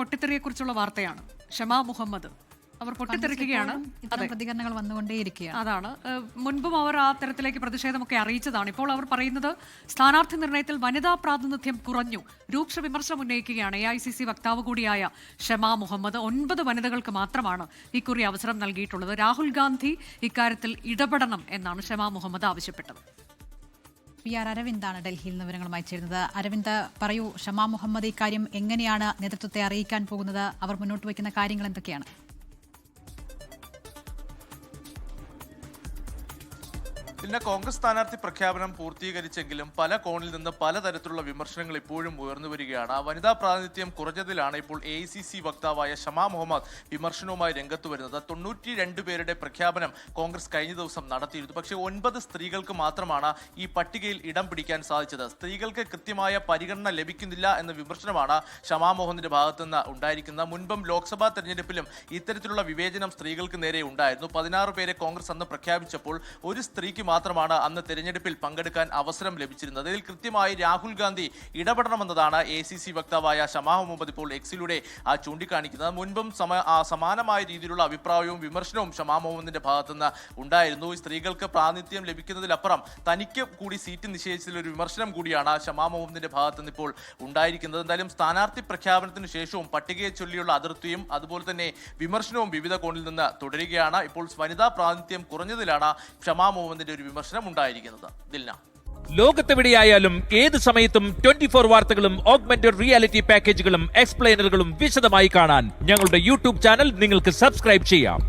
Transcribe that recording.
പൊട്ടിത്തെറിയെക്കുറിച്ചുള്ള വാർത്തയാണ്. ഷമാ മുഹമ്മദ് അവർ പൊട്ടിത്തെറിക്കുകയാണ്. പ്രതികരണങ്ങൾ വന്നുകൊണ്ടേയിരിക്കുകയാണ്. അതാണ് മുൻപും അവർ ആ തരത്തിലേക്ക് പ്രതിഷേധമൊക്കെ അറിയിച്ചതാണ്. ഇപ്പോൾ അവർ പറയുന്നത് സ്ഥാനാർത്ഥി നിർണയത്തിൽ വനിതാ പ്രാതിനിധ്യം കുറഞ്ഞു. രൂക്ഷ വിമർശനം ഉന്നയിക്കുകയാണ് AICC വക്താവ് കൂടിയായ ഷമാ മുഹമ്മദ്. 9 വനിതകൾക്ക് മാത്രമാണ് ഇക്കുറി അവസരം നൽകിയിട്ടുള്ളത്. രാഹുൽ ഗാന്ധി ഇക്കാര്യത്തിൽ ഇടപെടണം എന്നാണ് ഷമാ മുഹമ്മദ് ആവശ്യപ്പെട്ടത്. PR അരവിന്ദാണ് ഡൽഹിയിൽ നിന്ന് വിവരങ്ങളുമായി ചേരുന്നത്. അരവിന്ദ്, പറയൂ, ഷമാ മുഹമ്മദ് ഇക്കാര്യം എങ്ങനെയാണ് നേതൃത്വത്തെ അറിയിക്കാൻ പോകുന്നത്? അവർ മുന്നോട്ട് വയ്ക്കുന്ന കാര്യങ്ങൾ എന്തൊക്കെയാണ്? പിന്നെ കോൺഗ്രസ് സ്ഥാനാർത്ഥി പ്രഖ്യാപനം പൂർത്തീകരിച്ചെങ്കിലും പല കോണിൽ നിന്ന് പലതരത്തിലുള്ള വിമർശനങ്ങൾ ഇപ്പോഴും ഉയർന്നു വരികയാണ്. വനിതാ പ്രാതിനിധ്യം കുറഞ്ഞതിലാണ് ഇപ്പോൾ AICC വക്താവായ ഷമാ മുഹമ്മദ് വിമർശനവുമായി രംഗത്ത് വരുന്നത്. 92 പേരുടെ പ്രഖ്യാപനം കോൺഗ്രസ് കഴിഞ്ഞ ദിവസം നടത്തിയിരുന്നു. പക്ഷേ 9 സ്ത്രീകൾക്ക് മാത്രമാണ് ഈ പട്ടികയിൽ ഇടം പിടിക്കാൻ സാധിച്ചത്. സ്ത്രീകൾക്ക് കൃത്യമായ പരിഗണന ലഭിക്കുന്നില്ല എന്ന വിമർശനമാണ് ഷമാ മുഹമ്മദിന്റെ ഭാഗത്തുനിന്ന് ഉണ്ടായിരിക്കുന്നത്. മുൻപും ലോക്സഭാ തെരഞ്ഞെടുപ്പിലും ഇത്തരത്തിലുള്ള വിവേചനം സ്ത്രീകൾക്ക് നേരെ ഉണ്ടായിരുന്നു. 16 പേരെ കോൺഗ്രസ് അന്ന് പ്രഖ്യാപിച്ചപ്പോൾ ഒരു സ്ത്രീക്ക് മാത്രമാണ് അന്ന് തെരഞ്ഞെടുപ്പിൽ പങ്കെടുക്കാൻ അവസരം ലഭിച്ചിരുന്നത്. ഇതിൽ കൃത്യമായി രാഹുൽ ഗാന്ധി ഇടപെടണമെന്നതാണ് AICC വക്താവായ ഷമാ മുഹമ്മദ് ഇപ്പോൾ എക്സിലൂടെ ചൂണ്ടിക്കാണിക്കുന്നത്. മുൻപും സമാനമായ രീതിയിലുള്ള അഭിപ്രായവും വിമർശനവും ഷമാ മുഹമ്മദിന്റെ ഭാഗത്തുനിന്ന് ഉണ്ടായിരുന്നു. സ്ത്രീകൾക്ക് പ്രാതിനിധ്യം ലഭിക്കുന്നതിലപ്പുറം തനിക്ക് കൂടി സീറ്റ് നിശ്ചയിച്ചതിൽ ഒരു വിമർശനം കൂടിയാണ് ഷമാ മുഹമ്മദിന്റെ ഭാഗത്തുനിന്ന് ഇപ്പോൾ ഉണ്ടായിരിക്കുന്നത്. എന്തായാലും സ്ഥാനാർത്ഥി പ്രഖ്യാപനത്തിന് ശേഷവും പട്ടികയെ ചൊല്ലിയുള്ള അതിർത്തിയും അതുപോലെ തന്നെ വിമർശനവും വിവിധ കോണിൽ നിന്ന് തുടരുകയാണ്. ഇപ്പോൾ വനിതാ പ്രാതിനിധ്യം കുറഞ്ഞതിലാണ് ഷമാ മുഹമ്മദിന്റെ വിമർശനം ഉണ്ടായിരിക്കുന്നത്. ദിൽന, ലോകത്തെവിടെയായാലും ഏത് സമയത്തും 24 വാർത്തകളും ഓഗ്മെന്റഡ് റിയാലിറ്റി പാക്കേജുകളും എക്സ്പ്ലെയിനറുകളും വിശദമായി കാണാൻ ഞങ്ങളുടെ YouTube ചാനൽ നിങ്ങൾക്ക് സബ്സ്ക്രൈബ് ചെയ്യാം.